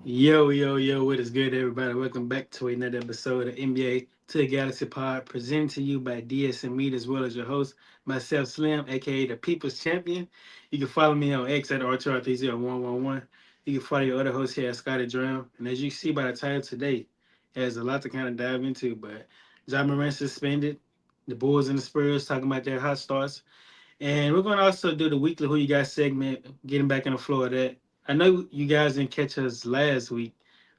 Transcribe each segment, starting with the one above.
Yo, yo, yo, what is good, everybody? Welcome back to another episode of NBA to the Galaxy Pod, presented to you by DSM Media, as well as your host, myself, Slim, aka the People's Champion. You can follow me on X at R2R30111. You can follow your other host here at Scotty Drown. And as you see by the title today, there's a lot to kind of dive into, but John Morant suspended, the Bulls and the Spurs talking about their hot starts. And we're going to also do the weekly Who You Got segment, getting back in the flow of that. I know you guys didn't catch us last week,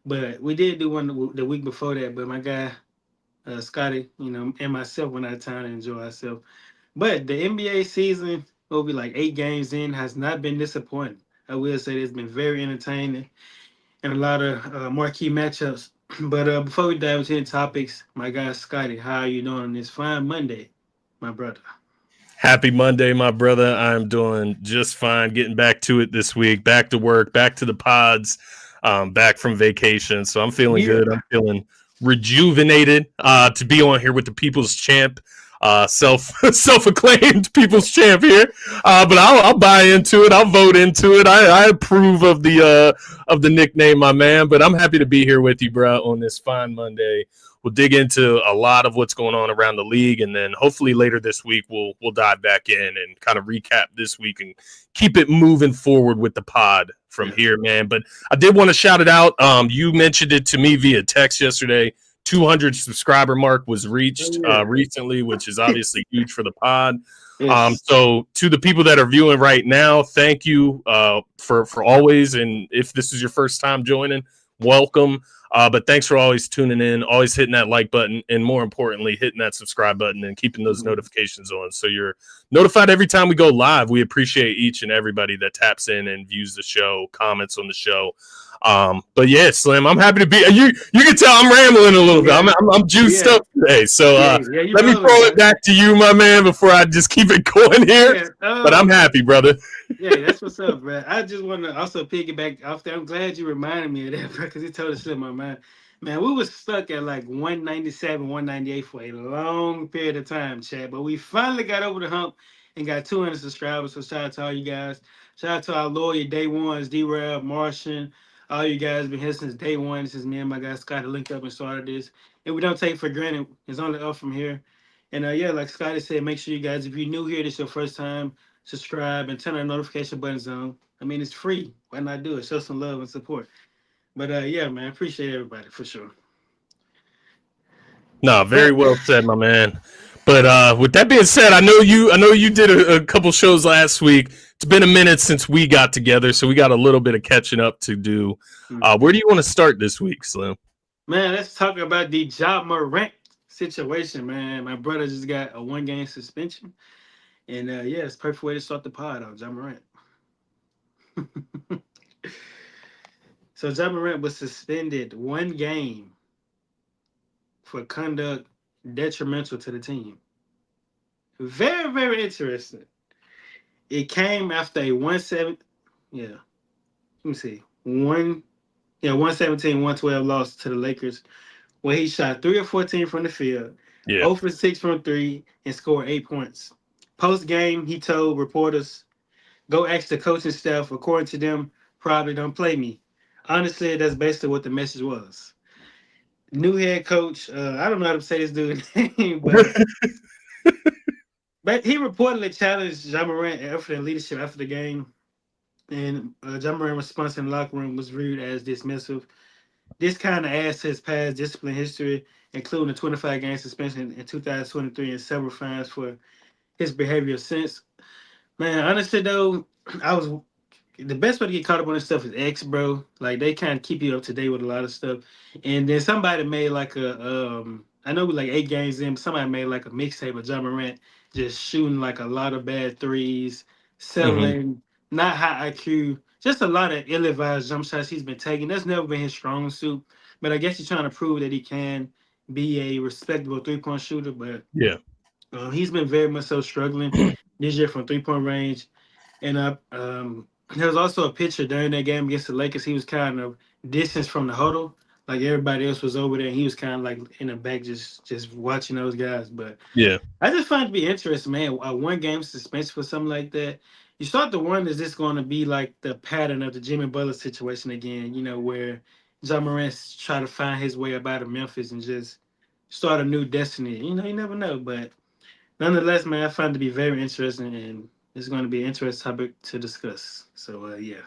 but we did do one the week before that. But my guy, Scotty, and myself went out of town to enjoy ourselves. But the NBA season will be like 8 games in, has not been disappointing. I will say it's been very entertaining and a lot of marquee matchups. But before we dive into the topics, my guy, Scotty, how are you doing on this fine Monday, my brother? Happy Monday, my brother. I'm doing just fine. Getting back to it this week. Back to work. Back to the pods. Back from vacation. So I'm feeling Yeah. good. I'm feeling rejuvenated to be on here with the People's Champ. Self acclaimed People's Champ here. But I'll buy into it. I'll vote into it. I approve of the nickname, my man. But I'm happy to be here with you, bro, on this fine Monday. We'll dig into a lot of what's going on around the league, and then hopefully later this week we'll dive back in and kind of recap this week and keep it moving forward with the pod from here, man. But I did want to shout it out. You mentioned it to me via text yesterday. 200 subscriber mark was reached recently, which is obviously huge for the pod. Yes. So to the people that are viewing right now, thank you for always. And if this is your first time joining, welcome. But thanks for always tuning in, always hitting that like button, and more importantly, hitting that subscribe button and keeping those notifications on so you're notified every time we go live. We appreciate each and everybody that taps in and views the show, comments on the show. But yeah, Slim, I'm happy to be. You can tell I'm rambling a little bit. I'm juiced up today. So let me throw it back to you, my man, before I just keep it going here. But I'm happy, brother. Yeah, that's what's up, bro. I just want to also piggyback off that. I'm glad you reminded me of that, bro, because it totally slipped my mind. Man, we was stuck at like 197, 198 for a long period of time, Chad. But we finally got over the hump and got 200 subscribers. So shout out to all you guys. Shout out to our loyal day ones, D-Rab, Martian. All you guys been here since day one. This is me and my guy Scotty linked up and started this. And we don't take it for granted. It's only up from here. And yeah, like Scotty said, make sure you guys, if you're new here, this is your first time, subscribe and turn our notification buttons on. I mean, it's free. Why not do it? Show some love and support. But yeah, man, appreciate everybody for sure. No, very well said, my man. But with that being said, I know you did a couple shows last week. It's been a minute since we got together, so we got a little bit of catching up to do. Where do you want to start this week, Slim? Man, let's talk about the John Morant situation, man. My brother just got a 1 game suspension. And yeah, it's a perfect way to start the pod on John Morant. So John Morant was suspended 1 game for conduct detrimental to the team. Very, very interesting. It came after a 1-7. Yeah. Let me see. 117, 112 loss to the Lakers, where he shot 3 of 14 from the field, 0 for 6 from 3, and scored 8 points. Post game, he told reporters, "Go ask the coaching staff. According to them, probably don't play me." Honestly, that's basically what the message was. New head coach, I don't know how to say this dude's name, but he reportedly challenged John Morant after the leadership after the game. And John Morant's response in the locker room was viewed as dismissive. This kind of adds to his past discipline history, including a 25-game suspension in 2023 and several fines for his behavior since. Man, honestly though, I was the best way to get caught up on this stuff is X, bro. Like they kind of keep you up to date with a lot of stuff. And then somebody made like I know we like 8 games in, but somebody made like a mixtape of John Morant just shooting like a lot of bad threes, settling, not high IQ, just a lot of ill-advised jump shots he's been taking. That's never been his strong suit. But I guess he's trying to prove that he can be a respectable three-point shooter. But Yeah. he's been very much so struggling this year from three-point range. And there was also a picture during that game against the Lakers. He was kind of distanced from the huddle. Like everybody else was over there. And he was kind of like in the back just watching those guys. But Yeah. I just find it to be interesting, man. A 1 game suspension for something like that. you start to wonder, is this going to be like the pattern of the Jimmy Butler situation again? You know, where John Morant try to find his way up out of Memphis and just start a new destiny. You know, you never know. But nonetheless, man, I find it to be very interesting, and it's going to be an interesting topic to discuss. So, yeah.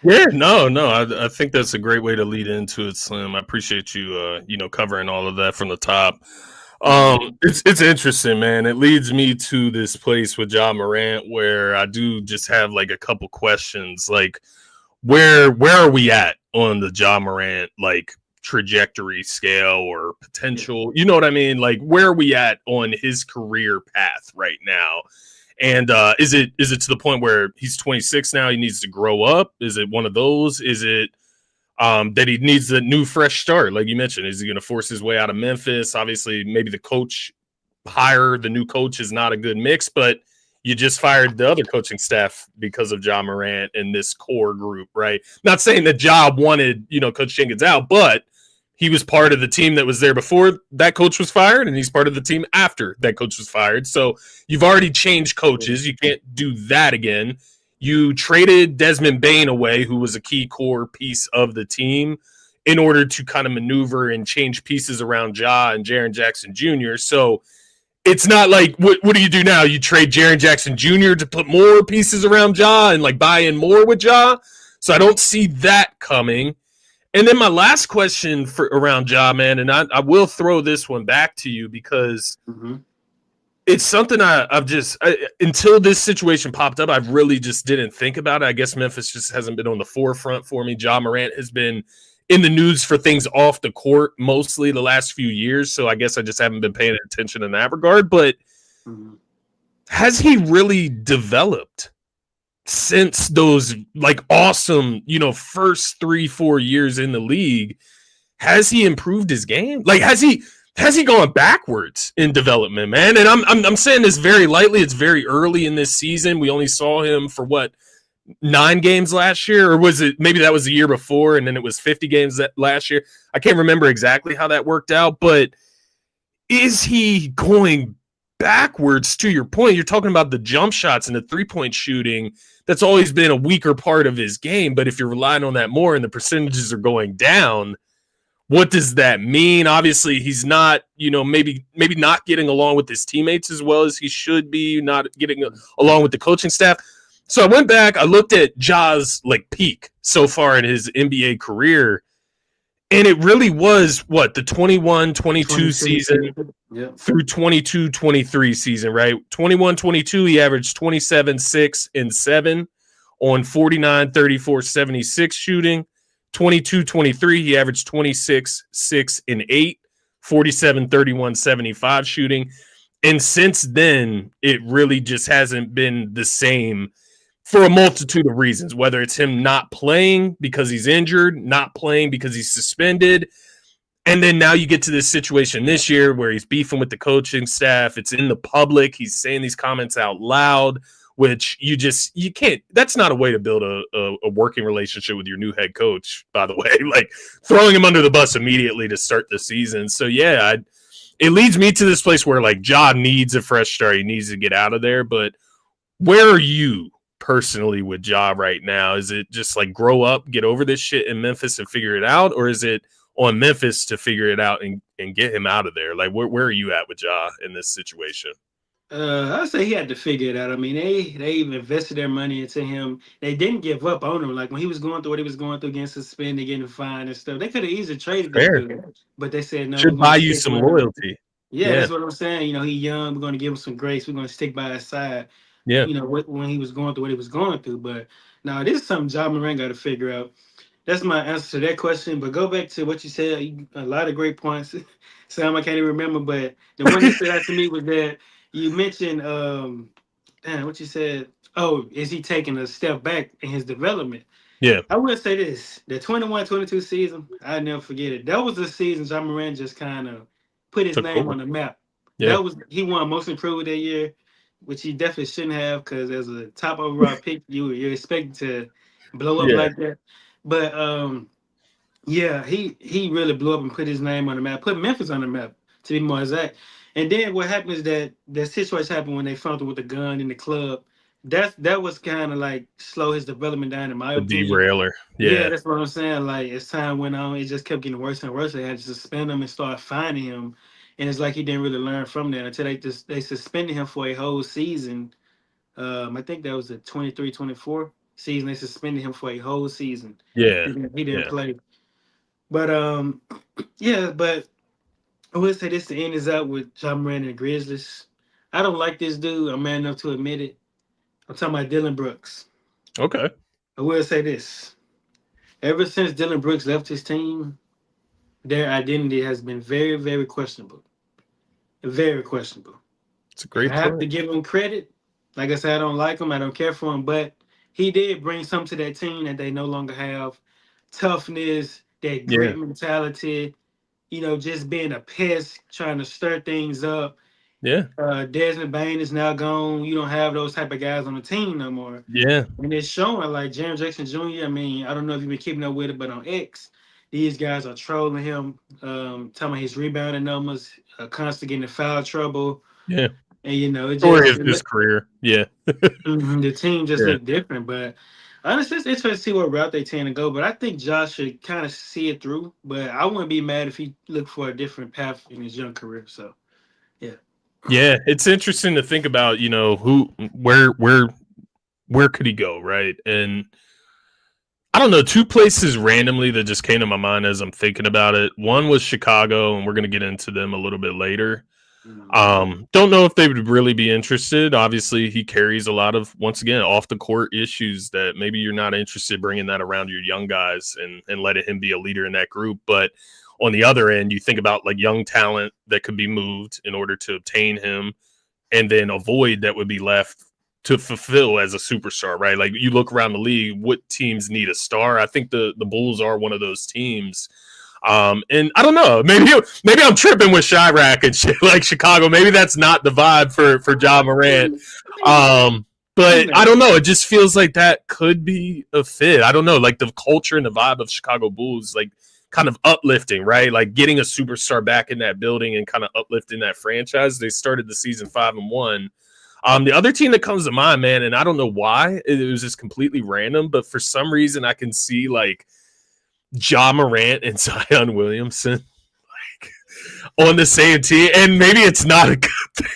Yeah, no, I think that's a great way to lead into it, Slim. I appreciate you, covering all of that from the top. Mhm. It's interesting, man. It leads me to this place with John Morant where I do just have like a couple questions, like where are we at on the John Morant like trajectory scale or Yeah. potential? You know what I mean? Like where are we at on his career path right now? And is it to the point where he's 26 now? He needs to grow up. Is it one of those? Is it that he needs a new fresh start? Like you mentioned, is he going to force his way out of Memphis? Obviously, maybe the new coach is not a good mix, but you just fired the other coaching staff because of John Morant and this core group, right? Not saying that Job wanted, Coach Jenkins out, but he was part of the team that was there before that coach was fired, and he's part of the team after that coach was fired. So you've already changed coaches. You can't do that again. You traded Desmond Bain away, who was a key core piece of the team, in order to kind of maneuver and change pieces around Ja and Jaren Jackson Jr. So it's not like what do you do now? You trade Jaren Jackson Jr. to put more pieces around Ja and like buy in more with Ja. So I don't see that coming. And then my last question for around Ja, man, and I will throw this one back to you because Mm-hmm. it's something until this situation popped up, I really just didn't think about it. I guess Memphis just hasn't been on the forefront for me. Ja Morant has been in the news for things off the court mostly the last few years, so I guess I just haven't been paying attention in that regard. But Mm-hmm. has he really developed since those like awesome, first 3-4 years in the league? Has he improved his game? Like has he gone backwards in development, man? And I'm saying this very lightly. It's very early in this season. We only saw him for what, 9 games last year, or was it maybe that was the year before, and then it was 50 games that last year? I can't remember exactly how that worked out, but is he going backwards? To your point, you're talking about the jump shots and the 3-point shooting. That's always been a weaker part of his game. But if you're relying on that more and the percentages are going down, what does that mean? Obviously, he's not, maybe not getting along with his teammates as well as he should be, not getting along with the coaching staff. So I went back, I looked at Ja's like peak so far in his NBA career, and it really was what, the 21-22 22 season season. Yep. through 22-23 season, right? 21-22, he averaged 27, 6, and 7 on 49, 34, 76 shooting. 22-23, he averaged 26, 6, and 8, 47, 31, 75 shooting. And since then, it really just hasn't been the same for a multitude of reasons, whether it's him not playing because he's injured, not playing because he's suspended. And then now you get to this situation this year where he's beefing with the coaching staff. It's in the public. He's saying these comments out loud, which you can't. That's not a way to build a working relationship with your new head coach, by the way. Like throwing him under the bus immediately to start the season. So, yeah, it leads me to this place where like Ja needs a fresh start. He needs to get out of there. But where are you personally with Ja right now? Is it just like grow up, get over this shit in Memphis and figure it out? Or is it on Memphis to figure it out and get him out of there? Like, where are you at with Ja in this situation? I'd say he had to figure it out. I mean, they invested their money into him. They didn't give up on him. Like when he was going through what he was going through, getting suspended, getting fined and stuff. They could have easily traded this Fair. dude, but they said no. We're Should going buy to you stick some with him. loyalty. Yeah, Yeah. that's what I'm saying. You know, he's young. We're going to give him some grace. We're going to stick by his side. Yeah. You know, when he was going through what he was going through. But now this is something John Moran got to figure out. That's my answer to that question. But go back to what you said. A lot of great points. Sam, I can't even remember, but the one that stood out to me was that you mentioned, damn, what you said. Oh, is he taking a step back in his development? Yeah. I will say this: the 21-22 season, I never forget it. That was the season John Moran just kind of put his Took name over. on the map. Yeah. He won most improved that year, which he definitely shouldn't have because as a top overall pick, you're expected to blow up Yeah. like that. But yeah, he really blew up and put his name on the map, put Memphis on the map to be more exact. And then what happened is that situation happened when they found him with a gun in the club. that was kind of like slow his development down, in my The opinion. derailer. Yeah, Yeah. that's what I'm saying. Like as time went on, it just kept getting worse and worse. They had to suspend him and start finding him, and it's like he didn't really learn from that until they suspended him for a whole season. I think that was the 23-24 season. They suspended him for a whole season. Yeah. He didn't Yeah. play. But yeah, but I would say this: the end is out with John Moran and the Grizzlies. I don't like this dude. I'm man enough to admit it. I'm talking about Dylan Brooks. Okay. I will say this: ever since Dylan Brooks left his team, their identity has been very, very questionable. Very questionable. It's a And I great have to point. give him credit. Like I said, I don't like him. I don't care for him, but he did bring something to that team that they no longer have. Toughness, that Yeah. grit mentality. Just being a pest, trying to stir things up. Yeah. Desmond Bain is now gone. You don't have those type of guys on the team no more. Yeah. And it's showing like Jaron Jackson Jr. I mean, I don't know if you've been keeping up with it, but on X, these guys are trolling him, talking about his rebounding numbers, constantly getting in foul trouble. Yeah. And it Story just of his career. Yeah. the team just Yeah. looked different. But honestly, it's interesting to see what route they tend to go. But I think Josh should kind of see it through. But I wouldn't be mad if he looked for a different path in his young career. So yeah. Yeah. It's interesting to think about, who, where could he go, right? And I don't know, two places randomly that just came to my mind as I'm thinking about it. One was Chicago, and we're going to get into them a little bit later. Mhm. Don't know if they would really be interested. Obviously, he carries a lot of, once again, off the court issues that maybe you're not interested bringing that around your young guys and letting him be a leader in that group. But on the other end, you think about like young talent that could be moved in order to obtain him, and then a void that would be left to fulfill as a superstar, right? Like you look around the league, what teams need a star? I think the Bulls are one of those teams. And I don't know, maybe I'm tripping with Chirac and shit like Chicago. Maybe that's not the vibe for John Morant. But I don't know. It just feels like that could be a fit. I don't know, like the culture and the vibe of Chicago Bulls, like kind of uplifting, right? Like getting a superstar back in that building and kind of uplifting that franchise. They started the season 5-1. The other team that comes to mind, man, and I don't know why, it was just completely random, but for some reason I can see like Ja Morant and Zion Williamson on the same team, and maybe it's not a good thing.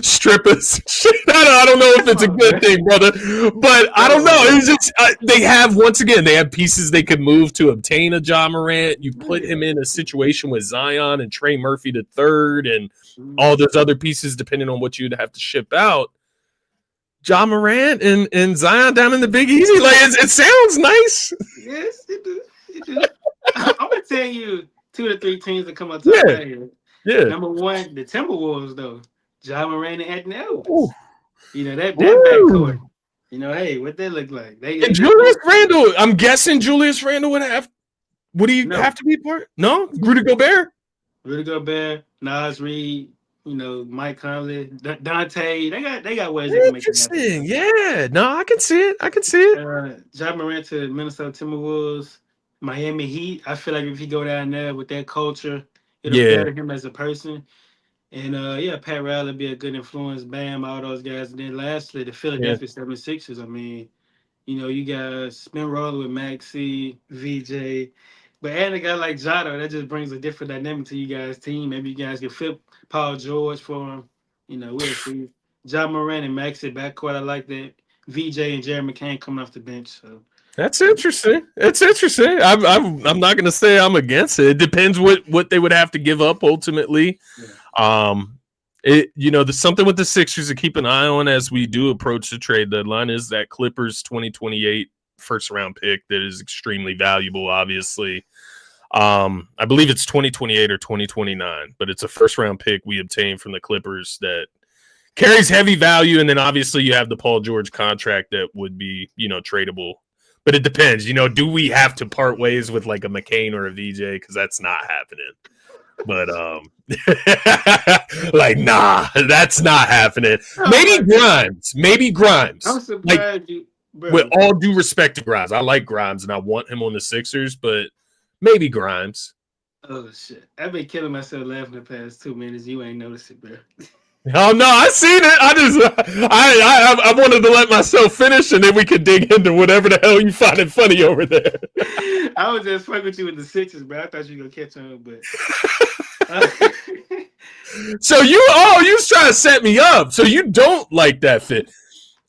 Strippers, shit. I don't know if it's a good thing, brother, but I don't know. It's just they have once again they have pieces they could move to obtain a Ja Morant. You put him in a situation with Zion and Trey Murphy the third, and all those other pieces, depending on what you'd have to ship out. Ja Morant and Zion down in the Big Easy, like it sounds nice. Yes, it do. It do. I'm gonna tell you two to three teams that come on top Yeah, right here. yeah. Number one, the Timberwolves, though. Ja Morant and Anthony Ooh. Edwards. That backcourt. Ooh. Hey, what they look like? They And just Julius Randle, I'm guessing Julius Randle would he no. have to be part? No, Rudy Gobert. Rudy Gobert, Nas Reed, Mike Conley, Dante. They got ways they can make it happen. Interesting. Yeah. No, I can see it. I can see it. Ja Morant to Minnesota Timberwolves, Miami Heat. I feel like if he go down there with that culture, it'll Yeah. better him as a person. And yeah, Pat Riley be a good influence. Bam, all those guys. And then lastly, the Yeah. Philadelphia 76ers. I mean, you got spin roller with Maxi, VJ. But adding a guy like Jado, that just brings a different dynamic to you guys' team. Maybe you guys can flip Paul George for him. We'll see. John Moran and Maxi backcourt. I like that. VJ and Jerry McCain coming off the bench. So That's interesting. It's interesting. I'm not going to say I'm against it. It depends what they would have to give up ultimately. yeah. Um, there's something with the Sixers to keep an eye on as we do approach the trade deadline is that Clippers 2028 first round pick that is extremely valuable, obviously. I believe it's 2028 or 2029, but it's a first round pick we obtained from the Clippers that carries heavy value. And then obviously you have the Paul George contract that would be, tradable. But it depends, do we have to part ways with like a McCain or a VJ? Because that's not happening. But like, nah, that's not happening. Maybe Grimes. I'm surprised you, bro. With all due respect to Grimes, I like Grimes and I want him on the Sixers, but maybe Grimes. Oh shit! I've been killing myself laughing the past 2 minutes. You ain't noticed it, bro. Oh no, I seen it. I wanted to let myself finish, and then we could dig into whatever the hell you find it funny over there. I was just fucking with you with the sixes, bro. I thought you were gonna catch on, but uh, So you was trying to set me up. So you don't like that fit.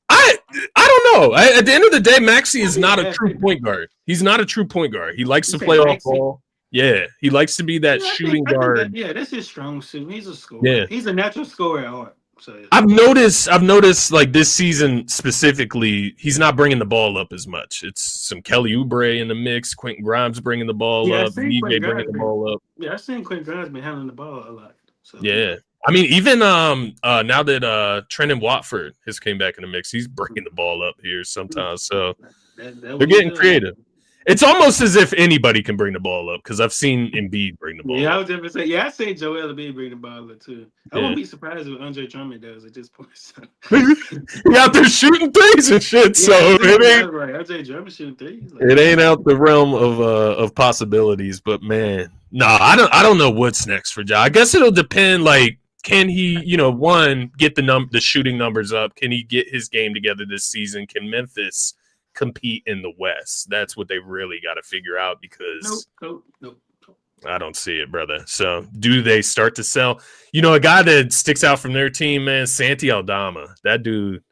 I I don't know. At the end of the day, Maxi I is think not a bad true fit though. point guard. He's not a true point guard. He likes You to say play off Maxi? ball. Yeah, he likes to be that Yeah, shooting I think that guard. yeah, that's his strong suit. He's a scorer. Yeah. He's a natural scorer at heart. So yeah. I've noticed like this season specifically, he's not bringing the ball up as much. It's some Kelly Oubre in the mix, Quentin Grimes bringing the ball Yeah, I up, seen Quentin DJ bringing Grimes the been. ball up. Yeah, I seen Quentin Grimes been handling the ball a lot. So yeah, Yeah. I mean, even now that Trendon Watford has came back in the mix, he's bringing the ball up here sometimes. So that they're what he getting does. creative. It's almost as if anybody can bring the ball up because I've seen Embiid bring the ball Yeah, I up. was just gonna say. Yeah, I say Joel Embiid bring the ball up too. I wouldn't Yeah. be surprised if Andre Drummond does at this point. So. He out there shooting threes and shit, so Yeah, I see. it I ain't was like Andre Drummond shooting threes. Like, it ain't out the realm of possibilities. But man, no, I don't know what's next for Ja. I guess it'll depend. Like, can he, one, get the shooting numbers up? Can he get his game together this season? Can Memphis compete in the West? That's what they really got to figure out nope, because nope, nope. I don't see it, brother. So, do they start to sell? A guy that sticks out from their team, man, Santi Aldama. That dude,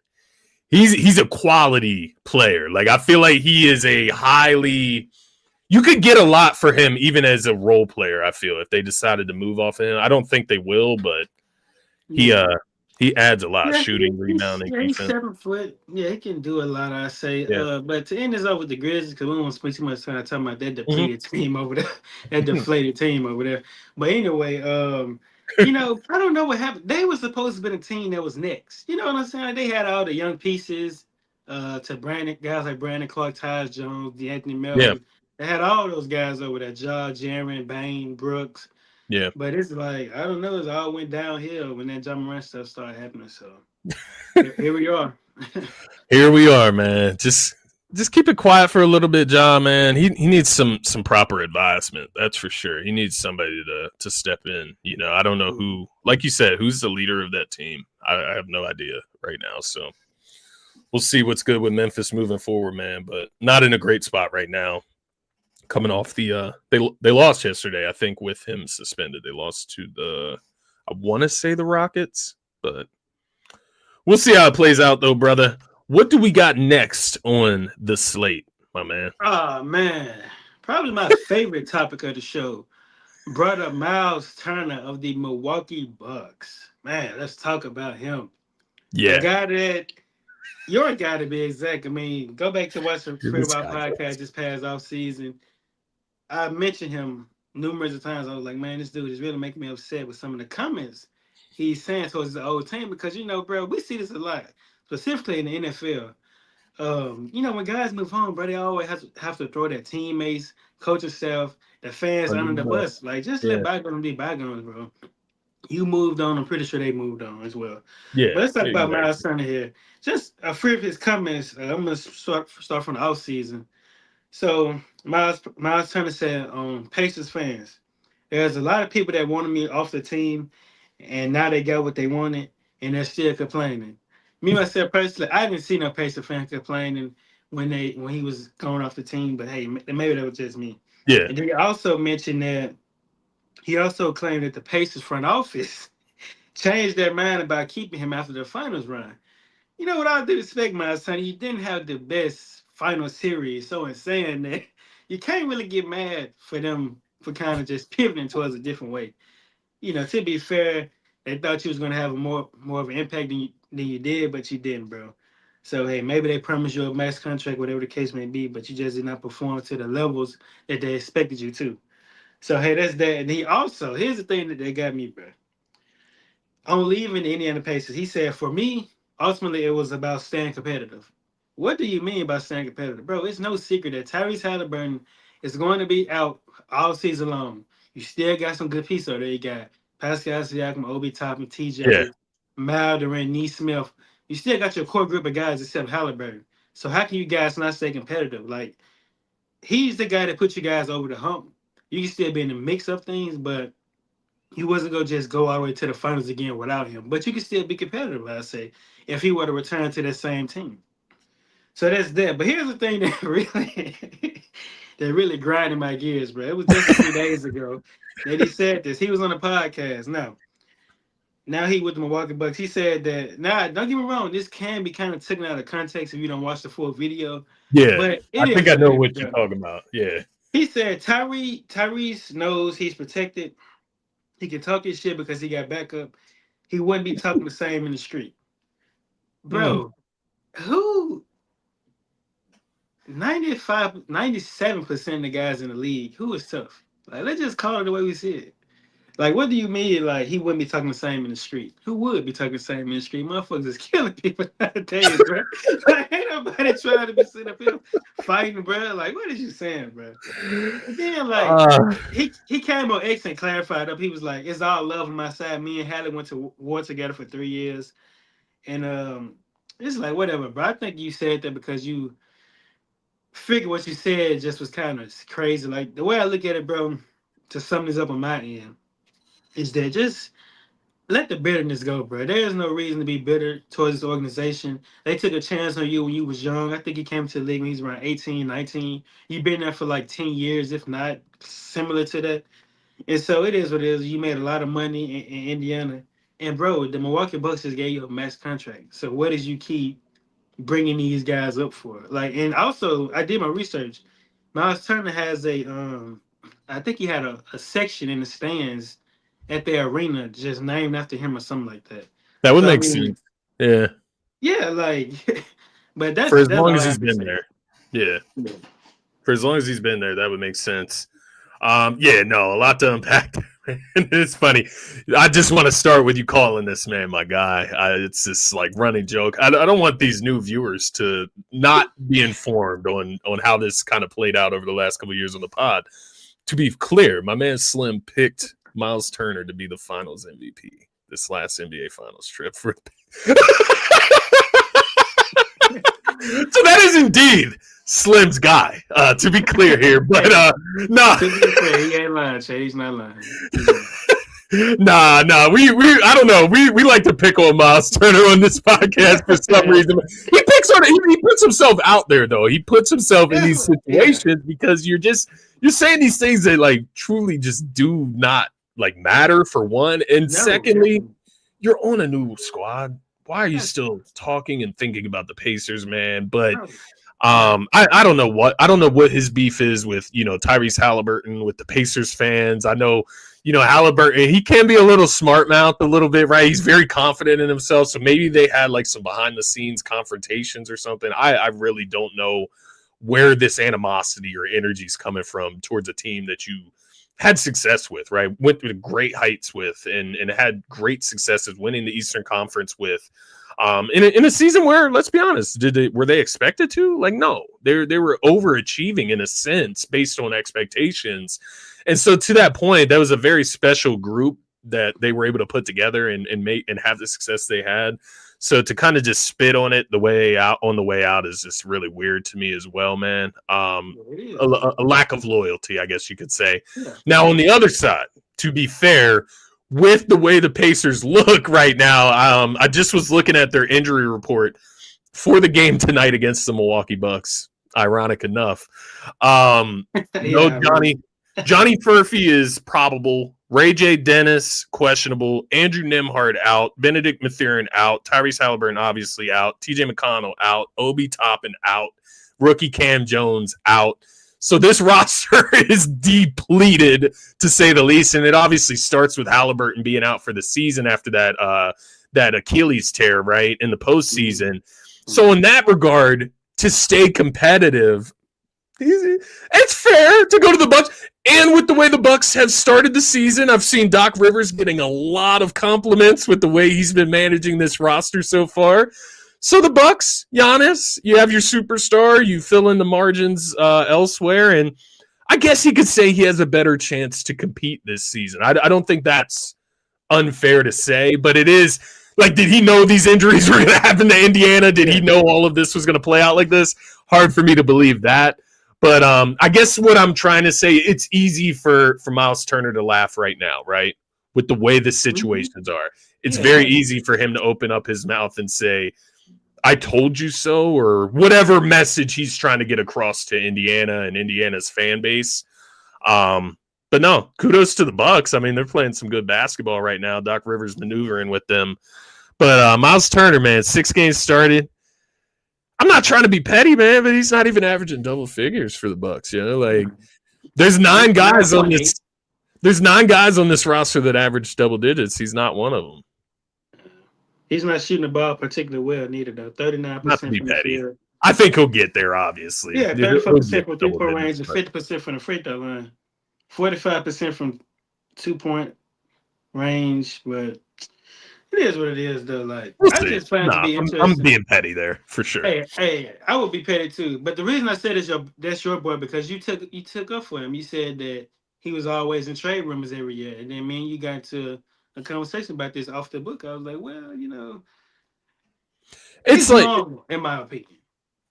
he's a quality player. Like, I feel like he is a highly you could get a lot for him even as a role player, I feel, if they decided to move off him. I don't think they will, but he Yeah. he adds a lot, Yeah, shooting, rebounding, he's defense. 7 foot. Yeah, he can do a lot. I say. Yeah. But to end this off with the Grizzlies, because we don't want to spend too much time talking about that Mm-hmm. depleted team over there, that deflated team over there. But anyway, I don't know what happened. They were supposed to be the team that was next. You know what I'm saying? They had all the young pieces, to Brandon guys like Brandon Clark, Tyus Jones, DeAnthony Yeah. Melton. They had all those guys over there: Jaw, Jaren, Bain, Brooks. Yeah. But it's like I don't know. It all went downhill when that John Morant stuff started happening. So here we are. Here we are, man. Just keep it quiet for a little bit, John, man. He needs some proper advisement. That's for sure. He needs somebody to step in. I don't know who, like you said, who's the leader of that team. I have no idea right now. So we'll see what's good with Memphis moving forward, man. But not in a great spot right now. Coming off they lost yesterday, I think, with him suspended. They lost to I want to say the Rockets, but we'll see how it plays out, though, brother. What do we got next on the slate, my man? Oh man, probably my favorite topic of the show. Brought up Miles Turner of the Milwaukee Bucks. Man, let's talk about him. A Yeah. guy that you're a guy to be exact. I mean, go back to watch the Free This Ball guy. podcast this past off season. I mentioned him numerous of times. I was like, man, this dude is really making me upset with some of the comments he's saying towards the old team because bro, we see this a lot, specifically in the NFL. When guys move home, bro, they always have to throw their teammates, coaching staff, the fans under the bus. Like, just let Yeah. bygones be bygones, bro. You moved on. I'm pretty sure they moved on as well. Yeah. But let's talk about Exactly. Miles Turner here. Just a few of his comments. I'm gonna start from the off season. So Miles Turner said, Pacers fans, there's a lot of people that wanted me off the team, and now they got what they wanted, and they're still complaining. Me myself personally, I didn't see no Pacer fan complaining when he was going off the team, but hey, maybe that was just me. Yeah. And then he also mentioned that he also claimed that the Pacers front office changed their mind about keeping him after the finals run. You know what I do respect, my son? You didn't have the best final series, so in saying that, you can't really get mad for them for kind of just pivoting towards a different way. To be fair, they thought you was gonna have a more of an impact than you did, but you didn't, bro. So hey, maybe they promised you a max contract, whatever the case may be, but you just did not perform to the levels that they expected you to. So hey, that's that. And he also here's the thing that they got me, bro. On leaving the Indiana Pacers, he said, for me, ultimately it was about staying competitive. What do you mean by staying competitive? Bro, it's no secret that Tyrese Halliburton is going to be out all season long. You still got some good pieces there. You got Pascal Siakam, Obi Toppin, Yeah. TJ, Maldorin, Neesmith. You still got your core group of guys except Halliburton. So how can you guys not stay competitive? Like, he's the guy that put you guys over the hump. You can still be in the mix of things, but he wasn't gonna just go all the way to the finals again without him. But you can still be competitive, I say, if he were to return to that same team. So that's that. But here's the thing that really that really grinded my gears, bro. It was just a few days ago that he said this. He was on a podcast. Now he with the Milwaukee Bucks. He said that don't get me wrong, this can be kind of taken out of context if you don't watch the full video. Yeah, But it I think is I what know it is, what you're bro. talking about. Yeah. He said Tyrese knows he's protected. He can talk his shit because he got backup. He wouldn't be talking the same in the street. Mm. Bro, who 97% of the guys in the league, who is tough? Like, let's just call it the way we see it. Like, what do you mean, like, he wouldn't be talking the same in the street? Who would be talking the same in the street? Motherfuckers is killing people nowadays, bro. Like, ain't nobody trying to be sitting up here fighting, bro. Like, what is you saying, bro? And then, like, Uh, he came on X and clarified up. He was like, it's all love on my side. Me and Hallie went to war together for 3 years. And it's like, whatever, bro. I think you said that because you figure what you said just was kind of crazy. Like, the way I look at it, bro, to sum this up on my end, is that just let the bitterness go, bro. There's no reason to be bitter towards this organization. They took a chance on you when you was young. I think he came to the league when he was around 18, 19. You've been there for like 10 years, if not similar to that. And so it is what it is. You made a lot of money in Indiana. And, bro, the Milwaukee Bucks just gave you a max contract. So what did you keep bringing these guys up for? Like, and also, I did my research. Miles Turner has I think he had a section in the stands at the arena just named after him or something like that. that would So I make mean, sense. Yeah, yeah, like, but for as that's long all as I he's have to been say. there. Yeah, Yeah. for as long as he's been there, that would make sense. Yeah, no, a lot to unpack. It's funny. I just want to start with you calling this man my guy. It's this like running joke. I don't want these new viewers to not be informed on how this kind of played out over the last couple of years on the pod. To be clear, my man Slim picked Miles Turner to be the Finals MVP this last NBA Finals trip for. So that is indeed Slim's guy. To be clear here, but nah. To be fair, he ain't lying, Shay. He's not lying. Nah. We I don't know. We like to pick on Miles Turner on this podcast for some reason. He picks on he puts himself out there though. He puts himself in these Yeah. situations because you're saying these things that like truly just do not like matter for one, and No. secondly, you're on a new squad. Why are you Yes. still talking and thinking about the Pacers, man? But No. I don't know what his beef is with Tyrese Halliburton with the Pacers fans. I know Halliburton, he can be a little smart mouth a little bit, right? He's very confident in himself, so maybe they had like some behind the scenes confrontations or something. I really don't know where this animosity or energy is coming from towards a team that you had success with, right? Went through the great heights with and had great successes winning the Eastern Conference with. In a season where, let's be honest, were they expected to? Like, no, they were overachieving in a sense based on expectations. And so to that point, that was a very special group that they were able to put together and make and have the success they had. So to kind of just spit on it the way out is just really weird to me as well, man. A lack of loyalty, I guess you could say. Yeah. Now on the other side, to be fair, with the way the Pacers look right now, I just was looking at their injury report for the game tonight against the Milwaukee Bucks. Ironic enough, no Johnny Furphy is probable. Ray J. Dennis questionable. Andrew Nembhard out. Benedict Mathurin out. Tyrese Halliburton obviously out. T.J. McConnell out. Obi Toppin out. Rookie Cam Jones out. So this roster is depleted, to say the least, and it obviously starts with Halliburton being out for the season after that Achilles tear, right, in the postseason. Mm-hmm. So in that regard, to stay competitive, it's fair to go to the Bucks. And with the way the Bucks have started the season, I've seen Doc Rivers getting a lot of compliments with the way he's been managing this roster so far. So the Bucks, Giannis, you have your superstar, you fill in the margins elsewhere, and I guess you could say he has a better chance to compete this season. I don't think that's unfair to say, but it is. Like, did he know these injuries were going to happen to Indiana? Did he know all of this was going to play out like this? Hard for me to believe that. But I guess what I'm trying to say, it's easy for Miles Turner to laugh right now, right? with the way the Mhm. situations are. It's Yeah, very easy for him to open up his mouth and say, I told you so, or whatever message he's trying to get across to Indiana and Indiana's fan base. Um, but no, kudos to the Bucks. I mean, they're playing some good basketball right now. Doc Rivers maneuvering with them. But Miles Turner, man, 6 games started. I'm not trying to be petty, man, but he's not even averaging double figures for the Bucks. You know, like there's nine guys on this. 9.8. There's 9 guys on this roster that average double digits. He's not one of them. He's not shooting the ball particularly well, neither, though. Not to 39% be from the petty. field. I think he'll get there. Obviously, Yeah, he'll get 34% from three double point digits. range and But 50% from the free throw line. 45% from 2 point range, but it is what it is, though. Like, we'll I see. just find it to No, be I'm interesting. being petty there for sure. Hey, I would be petty too. But the reason I said that's your boy because you took up for him. You said that he was always in trade rumors every year, and then me and you got into a conversation about this off the book. I was like, well, It's it's like normal in my opinion to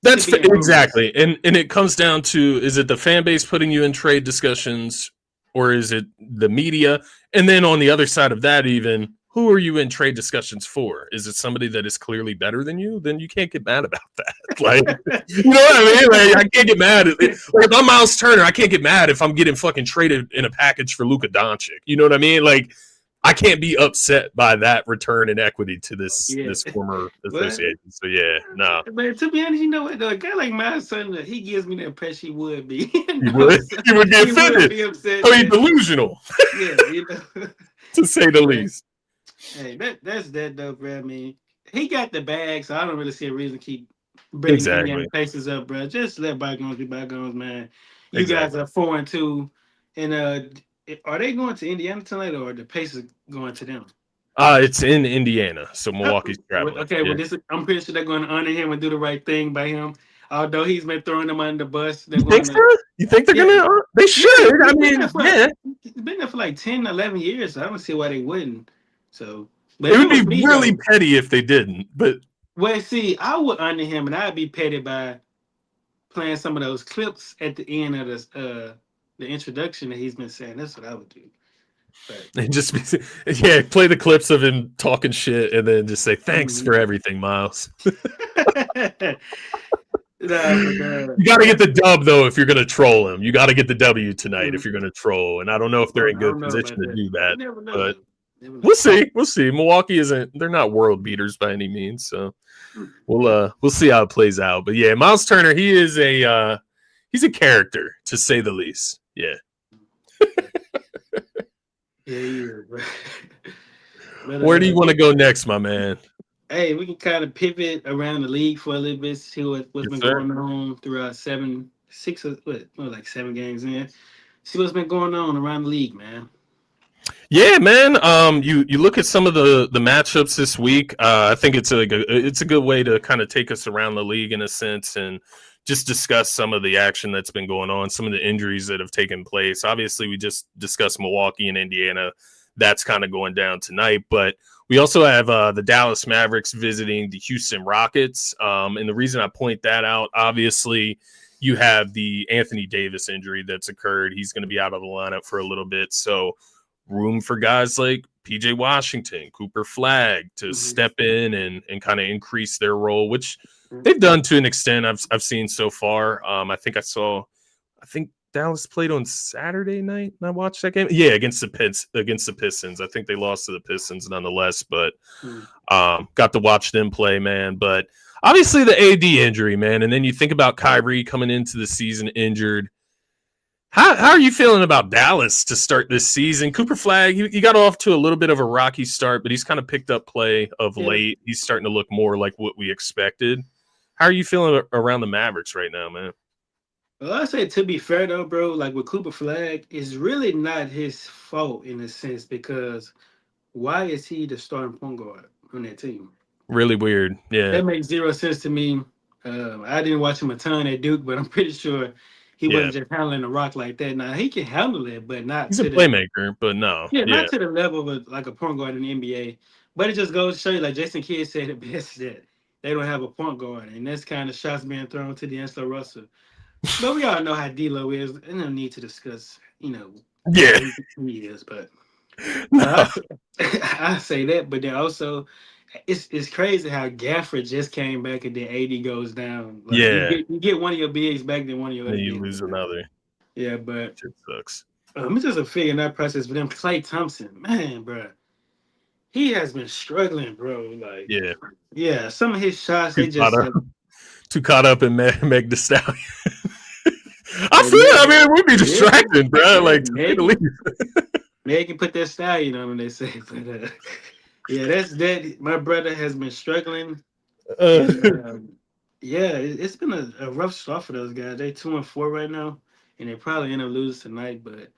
that's be in rumors. exactly, and it comes down to, is it the fan base putting you in trade discussions, or is it the media? And then on the other side of that, even who are you in trade discussions for? Is it somebody that is clearly better than you? Then you can't get mad about that. Like, you know what I mean? Like, I can't get mad. Like, if I'm Miles Turner, I can't get mad if I'm getting fucking traded in a package for Luka Doncic. You know what I mean? Like, I can't be upset by that return in equity to this Yeah, former but association. So yeah, no, but to be honest, you know what? Though, a guy like my son, he gives me the impression he would be. you would So you would be he would offended. be upset I mean, that delusional yeah, to say the But least. hey, that's that though, bro. I mean, he got the bag, so I don't really see a reason to keep bringing Indiana Exactly. Pacers up, bro. Just let bygones be bygones, man. You guys Exactly. are 4-2, and are they going to Indiana tonight, or are the Pacers going to them? It's in Indiana, so Milwaukee's traveling. Okay, Yeah. well, I'm pretty sure they're going to honor him and do the right thing by him. Although he's been throwing them under the bus, they're You think going so? to, You think they're yeah, gonna? They yeah. should. I mean, yeah. He's been there for like 10, 11 years. So I don't see why they wouldn't. So, but It if it would be was me really though, petty if they didn't. But well, see, I would honor him, and I'd be petty by playing some of those clips at the end of the introduction that he's been saying. That's what I would do. But it just be, yeah, play the clips of him talking shit and then just say thanks for mhm. everything, Miles. Nah, but You got to get that's the dub though if you're going to troll him. You got to get the W tonight if mm, you're going to troll. And I don't know if they're well, in I good don't know position about to that. do You that, never know but though. Never know. we'll see. We'll see. Milwaukee isn't. They're not world beaters by any means. So Mm. we'll see how it plays out. But yeah, Miles Turner, he's a character to say the least. Yeah. Yeah, yeah. But Where do you want to go next, my man? hey, we can kind of pivot around the league for a little bit, see what's Yes, been sir. going on throughout like 7 games in. See what's been going on around the league, man. Yeah, man. You look at some of the matchups this week. I think it's a good way to kind of take us around the league in a sense and just discuss some of the action that's been going on, some of the injuries that have taken place. Obviously, we just discussed Milwaukee and Indiana. That's kind of going down tonight, but we also have the Dallas Mavericks visiting the Houston Rockets. And the reason I point that out, obviously, you have the Anthony Davis injury that's occurred. He's going to be out of the lineup for a little bit, so room for guys like PJ Washington, Cooper Flag to Mhm. step in and kind of increase their role, which they've done to an extent. I've seen so far. I think Dallas played on Saturday night, and I watched that game. Yeah, against the Pistons. I think they lost to the Pistons nonetheless, but Mhm. got to watch them play, man. But obviously the AD injury, man, and then you think about Kyrie coming into the season injured. How are you feeling about Dallas to start this season? Cooper Flag, he got off to a little bit of a rocky start, but he's kind of picked up play of Yeah. late. He's starting to look more like what we expected. How are you feeling around the Mavericks right now, man? Well, I say to be fair though, bro, like with Cooper Flag, it's really not his fault in a sense because why is he the starting point guard on that team? Really weird. Yeah. That makes zero sense to me. I didn't watch him a ton at Duke, but I'm pretty sure he Yeah. wasn't just handling the rock like that. Now he can handle it, but not He's a to the playmaker, but no. yeah, Yeah. not to the level of like a point guard in the NBA. But it just goes to show you, like Jason Kidd said it best that they don't have a point guard, and that's kind of shots being thrown to D'Angelo Russell. But we all know how D'Lo is, and no need to discuss, Yeah. how he is. But No. I, I say that, but then also it's crazy how Gafford just came back and then AD goes down. Like Yeah. you get one of your bigs back, then one of your Then other you bigs. lose another. Yeah, but Shit sucks. it's just a figuring that process for them. Clay Thompson, man, bro, he has been struggling, bro. Like, Yeah. yeah, some of his shots Too they caught just up. like, Too caught up in Meg the Stallion. I hey, feel. I Meg, mean, it would be yeah, distracting, bro. yeah, Like to say the least. Meg can put that stallion on them. They say, but yeah, that's that. My brother has been struggling, Uh, and yeah, it's been a rough start for those guys. They 2-4 right now, and they probably end up losing tonight. But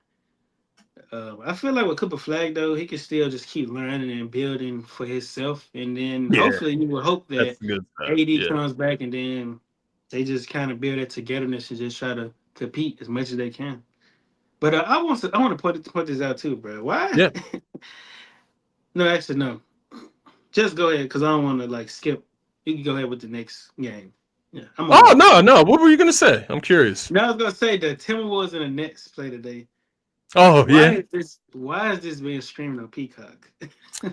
I feel like with Cooper Flag though, he can still just keep learning and building for himself, and then yeah, hopefully you will hope that's that a good stuff. AD Yeah. comes back, and then they just kind of build that togetherness and just try to compete as much as they can. But I want to put this out too, bro. Why? Yeah. No, actually, no. Just go ahead, cause I don't want to like skip. You can go ahead with the next game. Yeah, I'm gonna Oh wait. no, no. What were you gonna say? I'm curious. Now I was gonna say the Timberwolves and the Nets play today. Oh yeah. Why is this being streamed on Peacock?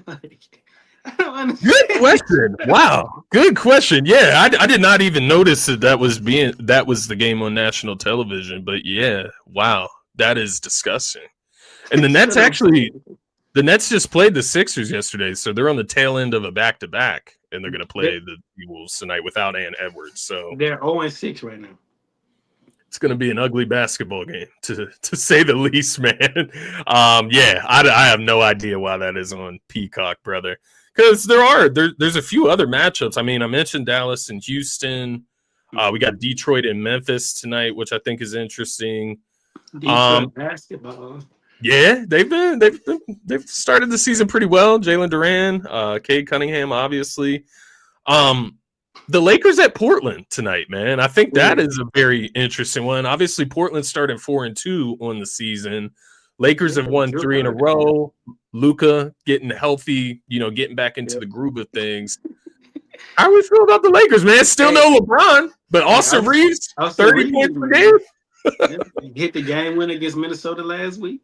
Like, I don't Good understand. question. Wow. Good question. Yeah, I did not even notice that was the game on national television. But yeah, wow, that is disgusting. And Shut up. The Nets just played the Sixers yesterday, so they're on the tail end of a back to back, and they're going to They- play the Wolves tonight without Ann Edwards. So They're 0-6 right now. it's going to be an ugly basketball game, to say the least, man. Yeah, I have no idea why that is on Peacock, brother. Because there's a few other matchups. I mean, I mentioned Dallas and Houston. We got Detroit and Memphis tonight, which I think is interesting. Detroit basketball. Yeah, they've started the season pretty well. Jalen Duran, Cade Cunningham, obviously. Um, the Lakers at Portland tonight, man. I think that Ooh, is a very interesting one. Obviously, Portland started 4-2 on the season. Lakers they have got won Drew 3 in a Holiday. row. Luca getting healthy, getting back into Yep. the groove of things. How do we feel about the Lakers, man? Still Hey, no LeBron, but hey, Austin Reeves, Austin 30 points per game. Reeves. Yep. He hit the game winner against Minnesota last week.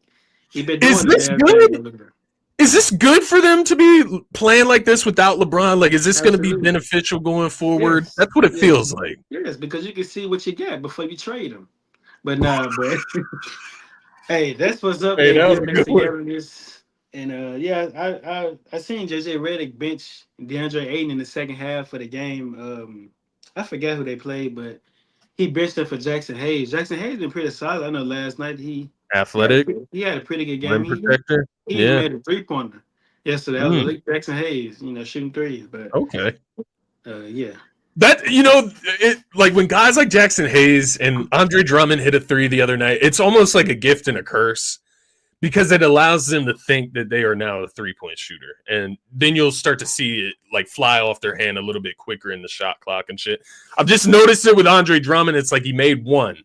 He been Is doing the this damn thing good? over there. Is this good for them to be playing like this without LeBron? Like, is this going to be Absolutely. beneficial going forward? Yes. That's what it Yes. feels like. Yes, because you can see what you got before you trade him. But nah, but hey, that's what's up, Hey, man. that was Getting a back good one. together this. And yeah, I seen JJ Redick bench DeAndre Ayton in the second half of the game. I forget who they played, but he benched him for Jackson Hayes. Jackson Hayes been pretty solid. I know last night Athletic, he had a pretty good game. rim protector. He even Yeah. made a 3-pointer yesterday. I was Mm, like Jackson Hayes, shooting threes. But okay. yeah, That it like when guys like Jackson Hayes and Andre Drummond hit a three the other night. It's almost like a gift and a curse because it allows them to think that they are now a 3-point shooter, and then you'll start to see it like fly off their hand a little bit quicker in the shot clock and shit. I've just noticed it with Andre Drummond. It's like he made one,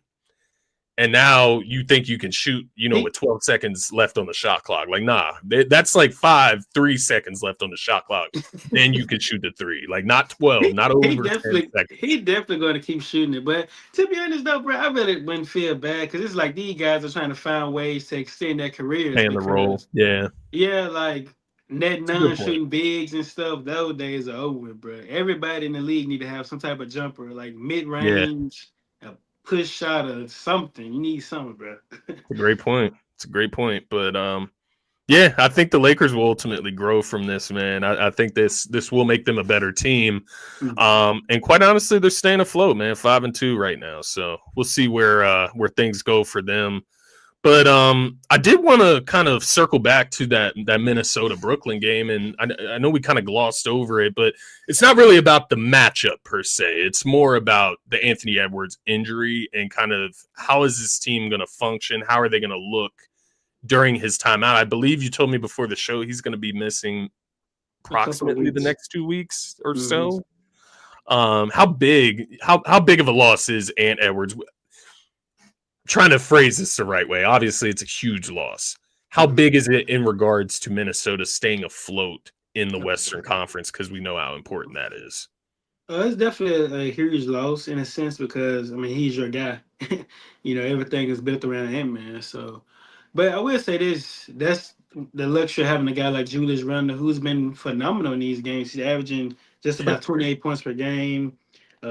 and now you think you can shoot, he with 12 seconds left on the shot clock. Like, nah, that's like 3 seconds left on the shot clock. Then you could shoot the three, like not 12, not he over 10 definitely seconds. he definitely going to keep shooting it. But to be honest though, bro, I really wouldn't feel bad because it's like these guys are trying to find ways to extend their careers Playing the role. because Yeah, yeah, like net it's a good none point. shooting bigs and stuff. Those days are over with, bro. Everybody in the league need to have some type of jumper, like mid Yeah, range, a push shot or something. You need something, bro. it's a great point. It's a great point. But yeah, I think the Lakers will ultimately grow from this, man. I think this will make them a better team. And quite honestly, they're staying afloat, man. 5-2 right now. So we'll see where things go for them. But I did want to kind of circle back to that Minnesota Brooklyn game, and I know we kind of glossed over it, but it's not really about the matchup per se. It's more about the Anthony Edwards injury and kind of how is this team going to function? How are they going to look during his timeout? I believe you told me before the show he's going to be missing A couple of approximately the weeks. next 2 weeks or Mhm. so. How big of a loss is Ant Edwards? Trying to phrase this the right way. Obviously, it's a huge loss. How Mhm. big is it in regards to Minnesota staying afloat in the Western Conference? Because we know how important that is. It's definitely a huge loss in a sense because I mean he's your guy. Everything is built around him, man. So, but I will say this: the luxury of having a guy like Julius Randle, who's been phenomenal in these games. He's averaging just Yeah. about 28 points per game,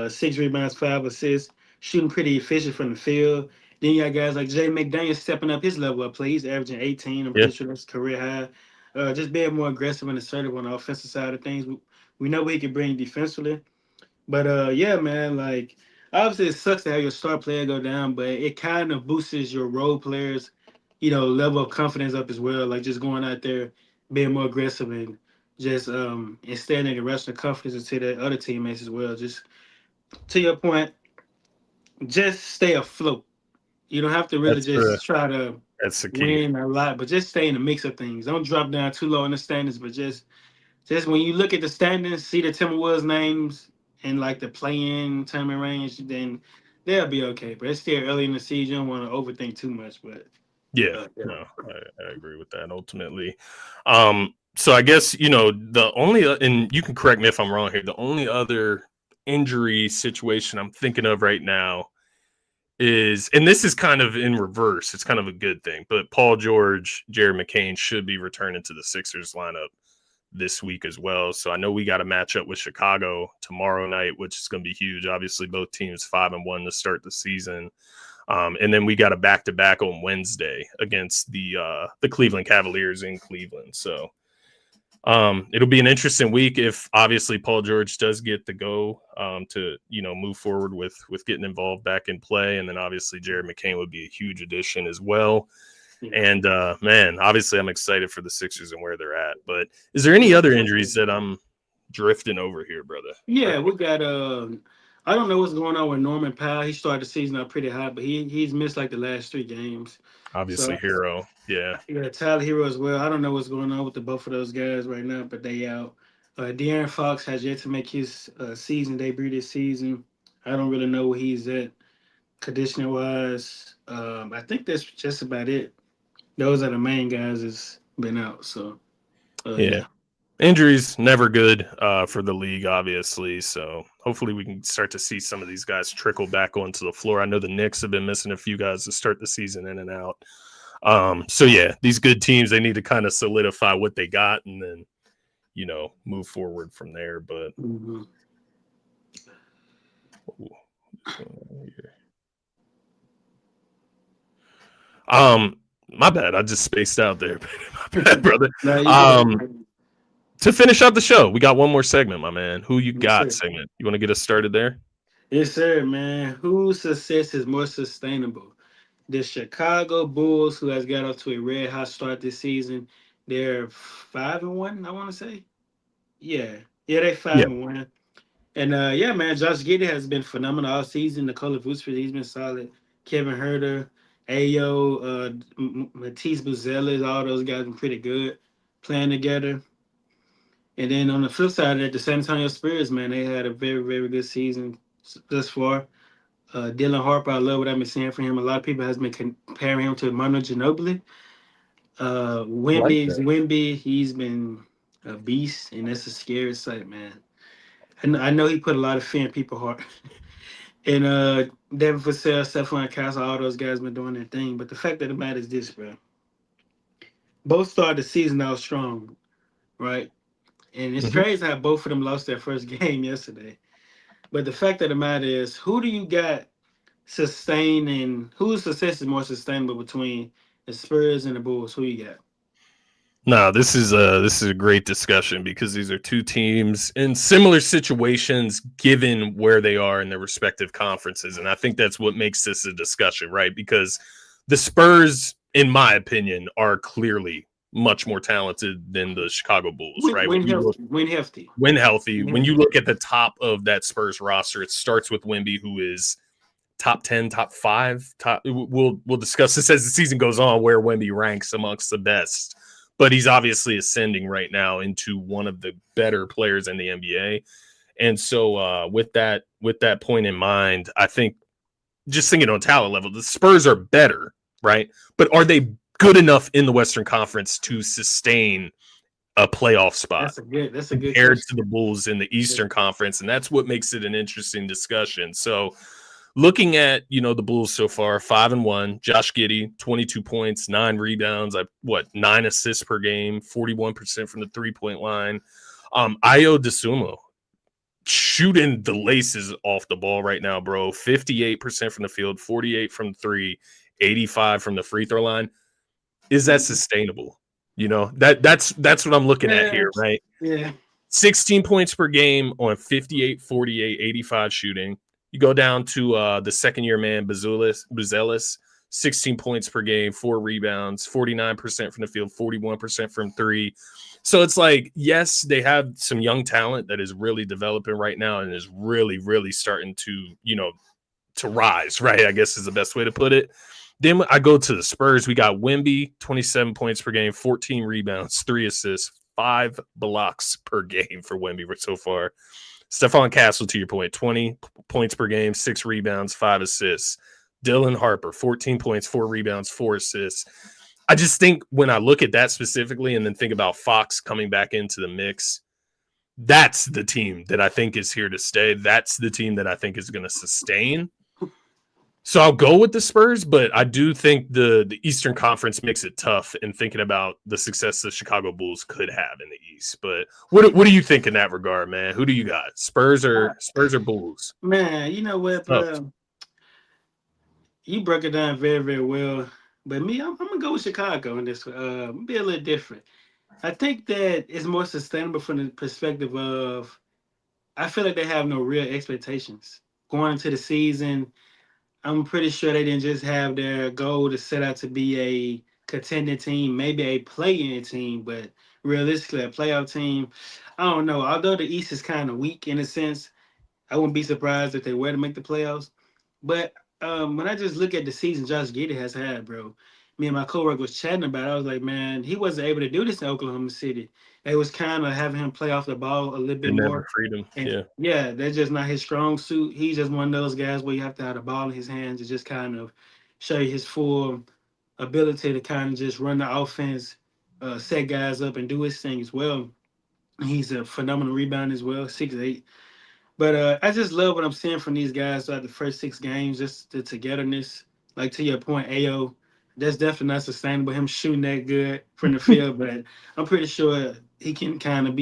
6 rebounds, 5 assists, shooting pretty efficient from the field. Then you got guys like Jay McDaniel stepping up his level of play. He's averaging 18. I'm Yeah. pretty sure that's career high. Just being more aggressive and assertive on the offensive side of things. We know what he can bring defensively. But yeah, man, like obviously it sucks to have your star player go down, but it kind of boosts your role players, level of confidence up as well. Like just going out there, being more aggressive and just instilling the rest of the confidence into the other teammates as well. Just to your point, just stay afloat. You don't have to really just try to That's the key. win a lot, but just stay in the mix of things. Don't drop down too low in the standings, but just when you look at the standings, see the Timberwolves names in like the play-in tournament range, then they'll be okay. But it's still early in the season. You don't want to overthink too much. But Yeah, yeah. no, I agree with that ultimately. So I guess, the only, and you can correct me if I'm wrong here, the only other injury situation I'm thinking of right now is, and this is kind of in reverse, it's kind of a good thing, but Paul George, Jared McCain should be returning to the Sixers lineup this week as well. So I know we got a matchup with Chicago tomorrow night, which is going to be huge. Obviously, both teams 5-1 to start the season. And then we got a back-to-back on Wednesday against the Cleveland Cavaliers in Cleveland. So it'll be an interesting week if obviously Paul George does get the go to move forward with getting involved back in play, and then obviously Jared McCain would be a huge addition as well. And man, obviously I'm excited for the Sixers and where they're at. But is there any other injuries that I'm drifting over here, brother? Yeah, we got I don't know what's going on with Norman Powell. He started the season out pretty hot, but he's missed like the last 3 games. Obviously, So Hero. Yeah. yeah, Tyler Hero as well. I don't know what's going on with the both of those guys right now, but they out. De'Aaron Fox has yet to make his season debut this season. I don't really know where he's at conditioning wise. I think that's just about it. Those are the main guys that's been out. So Yeah. yeah. Injuries never good for the league, obviously. So hopefully we can start to see some of these guys trickle back onto the floor. I know the Knicks have been missing a few guys to start the season in and out. So yeah, these good teams, they need to kind of solidify what they got and then move forward from there. But my bad, I just spaced out there. My bad, brother. To finish out the show, we got one more segment, my man. Who you got segment? You want to get us started there? Yes, sir, man. Whose success is more sustainable? The Chicago Bulls, who has got off to a red hot start this season, they're 5-1. I want to say, yeah, they 5-1. And yeah, man, Josh Giddey has been phenomenal all season. Nikola Vucevic, he's been solid. Kevin Herter, Ayo, Matisse Buzelis, all those guys been pretty good playing together. And then on the flip side of that, the San Antonio Spurs, man, they had a very, very good season thus far. Dylan Harper, I love what I've been seeing from him. A lot of people has been comparing him to Manu Ginobili. Wimby, he's been a beast, and that's a scary sight, man. And I know he put a lot of fear in people's heart. And Devin Vassell, Stephon Castle, all those guys been doing their thing. But the fact of the matter is this, bro. Both started the season out strong, right? And it's crazy how both of them lost their first game yesterday. But the fact of the matter is, who do you got sustaining? Whose success is more sustainable between the Spurs and the Bulls? Who you got? No, this is a great discussion because these are two teams in similar situations given where they are in their respective conferences. And I think that's what makes this a discussion, right? Because the Spurs, in my opinion, are clearly much more talented than the Chicago Bulls, right? When healthy. When healthy. When you look at the top of that Spurs roster, it starts with Wemby, who is top 10, top 5. We'll discuss this as the season goes on, where Wemby ranks amongst the best. But he's obviously ascending right now into one of the better players in the NBA. And so with that point in mind, I think just thinking on talent level, the Spurs are better, right? But are they good enough in the Western Conference to sustain a playoff spot? That's a good compared to the Bulls in the Eastern Conference. And that's what makes it an interesting discussion. So looking at, the Bulls so far, 5-1. Josh Giddey, 22 points, 9 rebounds, 9 assists per game, 41% from the 3-point line. Ayo Dosunmu shooting the laces off the ball right now, bro. 58% from the field, 48 from three, 85 from the free throw line. Is that sustainable? That's what I'm looking at Yeah, here, right? yeah. 16 points per game on 58, 48, 85 shooting. You go down to the second-year man, Buzelis, 16 points per game, 4 rebounds, 49% from the field, 41% from three. So it's like, yes, they have some young talent that is really developing right now and is really, really starting to, to rise, right? I guess is the best way to put it. Then I go to the Spurs. We got Wemby, 27 points per game, 14 rebounds, 3 assists, 5 blocks per game for Wemby so far. Stephon Castle, to your point, 20 points per game, 6 rebounds, 5 assists. Dylan Harper, 14 points, 4 rebounds, 4 assists. I just think when I look at that specifically and then think about Fox coming back into the mix, that's the team that I think is here to stay. That's the team that I think is going to sustain. So I'll go with the Spurs, but I do think the Eastern Conference makes it tough in thinking about the success the Chicago Bulls could have in the East. But what do you think in that regard, man? Who do you got? Spurs or Bulls? Man, you know what, Oh, bro? You broke it down very, very well. But me, I'm gonna go with Chicago in this. Be a little different. I think that it's more sustainable from the perspective of I feel like they have no real expectations going into the season. I'm pretty sure they didn't just have their goal to set out to be a contending team, maybe a play-in team, but realistically a playoff team. I don't know. Although the East is kind of weak in a sense, I wouldn't be surprised if they were to make the playoffs. But when I just look at the season Josh Giddey has had, bro, me and my coworker was chatting about it. I was like, man, he wasn't able to do this in Oklahoma City. They was kind of having him play off the ball a little they bit never more. freed him. And Yeah. yeah, that's just not his strong suit. He's just one of those guys where you have to have the ball in his hands to just kind of show you his full ability to kind of just run the offense, set guys up, and do his thing as well. He's a phenomenal rebound as well, 6'8". But I just love what I'm seeing from these guys throughout the first 6 games, just the togetherness. Like to your point, Ao, that's definitely not sustainable. Him shooting that good from the field, but I'm pretty sure he can kind of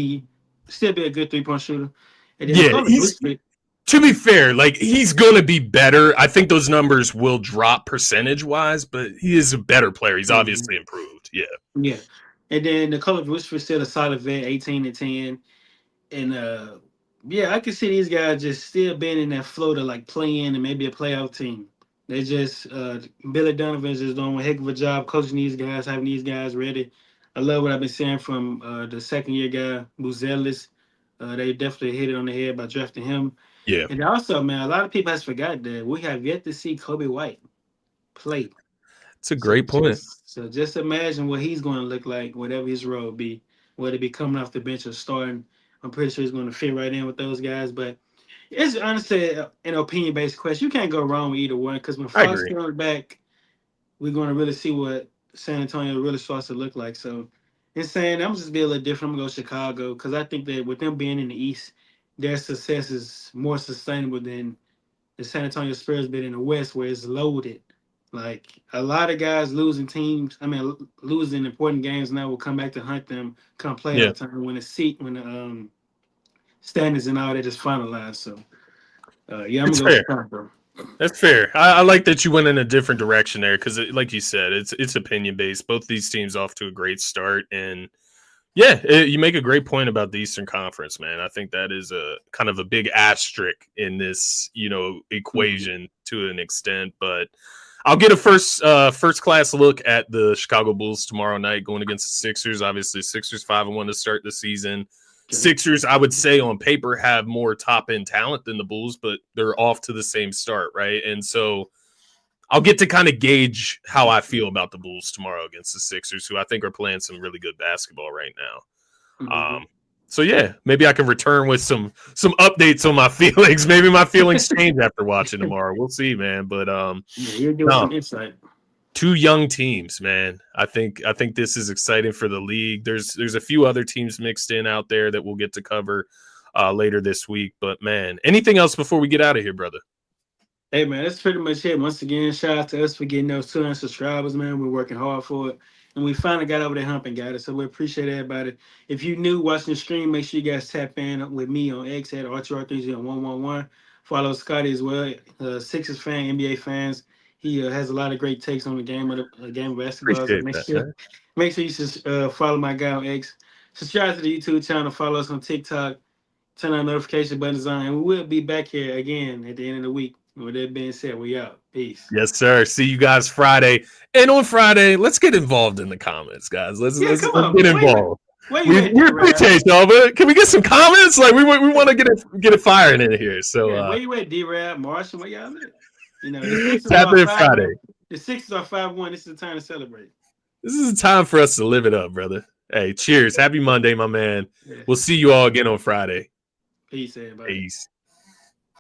still be a good 3-point shooter. And then the Yeah, color he's to be fair, like he's gonna be better. I think those numbers will drop percentage wise, but he is a better player. He's Mhm. obviously improved. Yeah. Yeah. And then the color Whisper still a solid vet, 18-10. And yeah, I can see these guys just still being in that flow to like play in and maybe a playoff team. They just Billy Donovan's just doing a heck of a job coaching these guys, having these guys ready. I love what I've been seeing from the second year guy, Buzelis. They definitely hit it on the head by drafting him. Yeah. And also, man, a lot of people has forgot that we have yet to see Kobe White play. It's a So great point. just imagine what he's going to look like, whatever his role be, whether it be coming off the bench or starting. I'm pretty sure he's going to fit right in with those guys. But it's honestly an opinion based question. You can't go wrong with either one because when I Fox agree. comes back, we're going to really see what San Antonio really starts to look like. So, in saying I'm just be a little different. I'm going to go Chicago because I think that with them being in the East, their success is more sustainable than the San Antonio Spurs been in the West where it's loaded. Like a lot of guys losing teams, I mean losing important games now will come back to hunt them come Yeah, playoff time when the standings and all that is finalized. So yeah, I'm it's gonna go fair. Chicago. That's fair. I like that you went in a different direction there because, like you said, it's opinion based. Both these teams off to a great start, and yeah, you make a great point about the Eastern Conference, man. I think that is a kind of a big asterisk in this, Mhm. equation to an extent. But I'll get a first class look at the Chicago Bulls tomorrow night going against the Sixers. Obviously, Sixers 5-1 to start the season. Okay. Sixers, I would say on paper, have more top end talent than the Bulls, but they're off to the same start, right? And so I'll get to kind of gauge how I feel about the Bulls tomorrow against the Sixers, who I think are playing some really good basketball right now. Mhm. So yeah, maybe I can return with some updates on my feelings. Maybe my feelings change after watching tomorrow. We'll see, man. But Yeah, you're doing no, some insight. two young teams, man. I think this is exciting for the league. There's a few other teams mixed in out there that we'll get to cover later this week. But man, anything else before we get out of here, brother? Hey man, that's pretty much it. Once again, shout out to us for getting those 200 subscribers, man. We're working hard for it. And we finally got over that hump and got it. So we appreciate everybody. If you new watching the stream, make sure you guys tap in with me on X at Archie 111. Follow Scotty as well. Sixers fan, NBA fans. He has a lot of great takes on the game of game of basketball. So Appreciate make that, sure man. make sure you follow my guy on X. Subscribe to the YouTube channel. Follow us on TikTok. Turn our notification buttons on, and we will be back here again at the end of the week. With that being said, we out. Peace. Yes, sir. See you guys Friday. And on Friday, let's get involved in the comments, guys. Let's Yeah, let's, come let's on, get man. involved. Where you We at, we D-Rab? appreciate y'all, but can we get some comments? Like we want to get it firing in here. So Yeah, where you at, D-Rab? Marshall, where y'all at? You know, the Sixers tap are in 5-1. Friday. The Sixers are 5-1. This is the time to celebrate. This is a time for us to live it up, brother. Hey, cheers. Happy Monday, my man. Yeah. We'll see you all again on Friday. Peace, everybody. Peace.